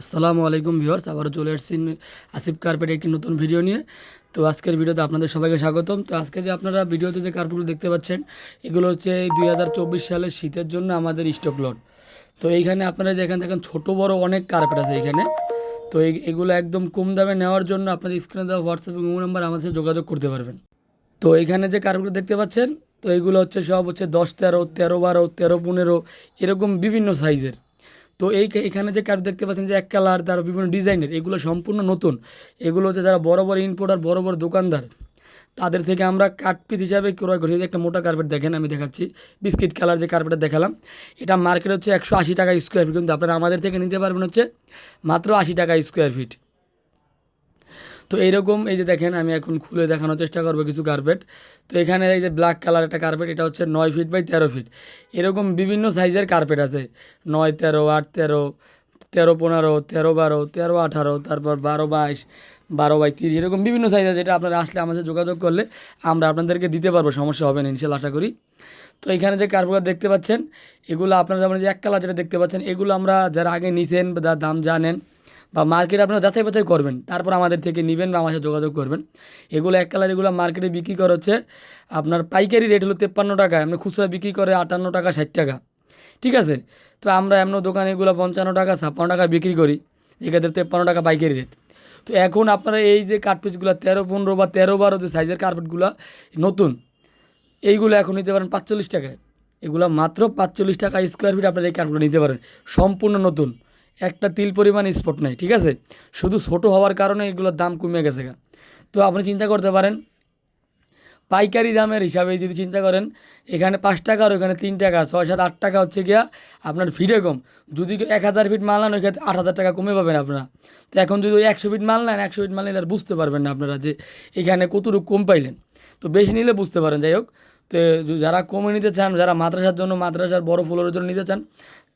আসসালামু আলাইকুম ভিউয়ার্স, আবারও চলে আসছি আসিফ কার্পেট একটি নতুন ভিডিও নিয়ে। তো আজকের ভিডিওতে আপনাদের সবাইকে স্বাগতম। তো আজকে যে আপনারা ভিডিওতে যে কার্পেটগুলো দেখতে পাচ্ছেন, এগুলো হচ্ছে এই 2024 সালের শীতের জন্য আমাদের স্টক লট। তো এইখানে আপনারা যে এখানে দেখেন ছোটো বড় অনেক কার্পেট আছে এইখানে। তো এগুলো একদম কম দামে নেওয়ার জন্য আপনার স্ক্রিনে দেওয়া হোয়াটসঅ্যাপ এবং ইমো নাম্বার আমার সাথে যোগাযোগ করতে পারবেন। তো এইখানে যে কার্পেটগুলো দেখতে পাচ্ছেন, তো এগুলো হচ্ছে সব হচ্ছে 10-13, 13-12, 13-15 এরকম বিভিন্ন সাইজের। তো এখানে যে কার্ড দেখতে পাচ্ছেন যে এক কালার তার বিভিন্ন ডিজাইনের, এগুলো সম্পূর্ণ নতুন। এগুলো হচ্ছে যারা বড় বড় ইম্পোর্টার, বড় বড় দোকানদার, তাদের থেকে আমরা কাঠ পিস হিসাবে ক্রয় করি। এই যে একটা মোটা কার্পেট দেখেন, আমি দেখাচ্ছি বিস্কিট কালার যে কার্পেটটা দেখালাম, এটা মার্কেট হচ্ছে 180 টাকা স্কোয়ার ফিট, কিন্তু আপনারা আমাদের থেকে নিতে পারবেন হচ্ছে মাত্র 80 টাকা স্কোয়ার ফিট। তো এইরকম এই যে দেখেন, আমি এখন খুলে দেখানোর চেষ্টা করবো কিছু কার্পেট। তো এখানে এই যে ব্ল্যাক কালার একটা কার্পেট, এটা হচ্ছে 9 ফিট বাই 13 ফিট। এরকম বিভিন্ন সাইজের কার্পেট আছে, 9-13, 8-13, 13-15, 13-12, 13-18, তারপর 12-22, 12 বাই 30, এরকম বিভিন্ন সাইজ আছে। যেটা আপনারা আসলে আমাদের যোগাযোগ করলে আমরা আপনাদেরকে দিতে পারবো, সমস্যা হবে না ইনশাল্লাহ, আশা করি। তো এখানে যে কার্পেটগুলো দেখতে পাচ্ছেন, এগুলো আপনারা যেমন যে এক কালার যেটা দেখতে পাচ্ছেন, এগুলো আমরা যারা আগে নিছেন বা যার দাম জানেন বা মার্কেটে আপনারা যাচাই বাছাই করবেন, তারপর আমাদের থেকে নেবেন বা আমার সাথে যোগাযোগ করবেন। এগুলো এক কালার, এগুলো মার্কেটে বিক্রি করা হচ্ছে আপনার পাইকারি রেট হলো 53 টাকায়, আপনি খুচরা বিক্রি করে 58 টাকা, 60 টাকা, ঠিক আছে। তো আমরা এমন দোকানে এগুলো 55 টাকা, 56 টাকা বিক্রি করি, যেক্ষেত্রে 53 টাকা পাইকারি রেট। তো এখন আপনারা এই যে কার্পেটগুলো 13-15 বা 13-12 যে সাইজের কার্পেটগুলো নতুন, এইগুলো এখন নিতে পারেন 45 টাকায়। এগুলো মাত্র 45 টাকা স্কোয়ার ফিট আপনারা এই কার্পেটগুলো নিতে পারেন, সম্পূর্ণ নতুন, একটা তিল পরিমাণ স্পট নাই, ঠিক আছে। শুধু ছোটো হওয়ার কারণে এগুলোর দাম কমে গেছে গা। তো আপনি চিন্তা করতে পারেন, পাইকারি দামের হিসাবে যদি চিন্তা করেন, এখানে 5 টাকা আর ওখানে 3 টাকা, 6-7-8 টাকা হচ্ছে গিয়া আপনার ফিটে কম। যদি 1000 ফিট মাল নেন, ওই ক্ষেত্রে 8000 টাকা কমে পাবেন আপনারা। তো এখন যদি ওই 100 ফিট মাল নেন, 100 ফিট মাল নিলে আর বুঝতে পারবেন না আপনারা যে এখানে কতটুকু কম পাইলেন। তো বেশি নিলে বুঝতে পারেন, যাই হোক। তো যারা কমে নিতে চান, যারা মাদ্রাসার জন্য, মাদ্রাসার বড় ফ্লোরের জন্য নিতে চান,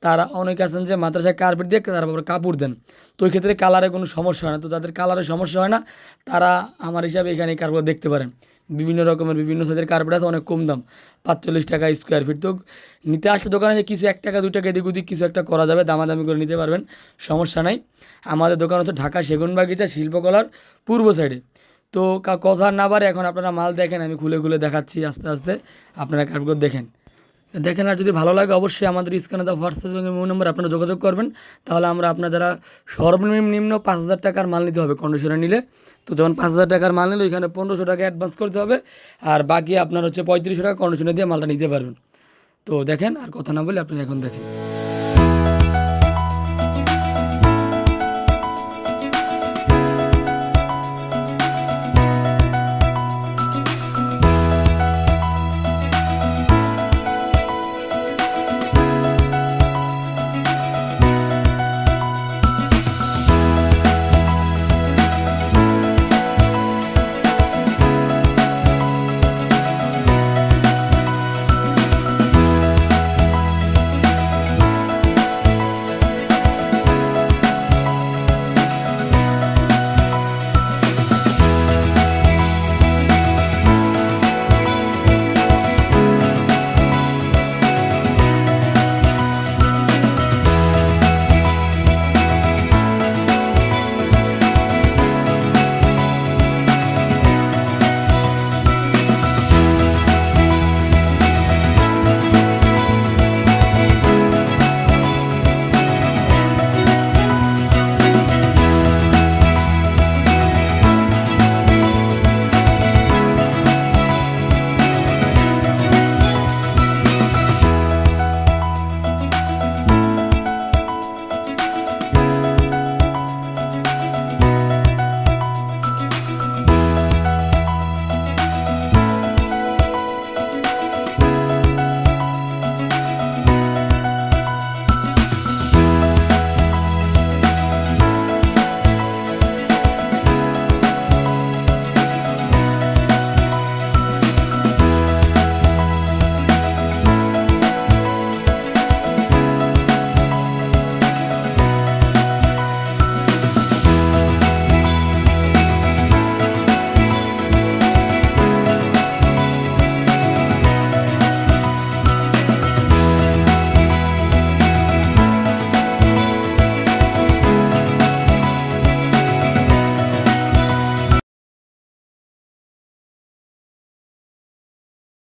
তারা অনেকে আছেন যে মাদ্রাসায় কার্পেট দিয়ে তারপর কাপড় দেন। তো ওই ক্ষেত্রে কালারে কোনো সমস্যা হয় না। তো যাদের কালারের সমস্যা হয় না, তারা আমার হিসাবে এখানে এই কার্পেট দেখতে পারেন। বিভিন্ন রকমের বিভিন্ন সাইজের কার্পেট আছে, অনেক কম দাম, 45 টাকা স্কোয়ার ফিট। তো নিতে আসলে দোকানে যে কিছু 1 টাকা 2 টাকা এদিক ওদিক কিছু একটা করা যাবে, দামাদামি করে নিতে পারবেন, সমস্যা নাই। আমাদের দোকান হচ্ছে ঢাকা সেগুনবাগিচা শিল্পকলার পূর্ব সাইডে। তো কথা না বাড়ে এখন আপনারা মাল দেখেন, আমি খুলে খুলে দেখাচ্ছি আস্তে আস্তে, আপনারা কার্পেটগুলো দেখেন। দেখেন, আর যদি ভালো লাগে অবশ্যই আমাদের স্ক্রিনে দেওয়া হোয়াটসঅ্যাপ এবং ইমো নাম্বার আপনারা যোগাযোগ করবেন। তাহলে আমরা আপনার যারা সর্বনিম্ন 5000 টাকার মাল নিতে হবে কন্ডিশনে নিলে, তো যখন 5000 টাকার মাল নিলে ওইখানে 1500 টাকা অ্যাডভান্স করতে হবে, আর বাকি আপনার হচ্ছে 3500 টাকা কন্ডিশনে দিয়ে মালটা নিতে পারবেন। তো দেখেন, আর কথা না বলে আপনি এখন দেখেন।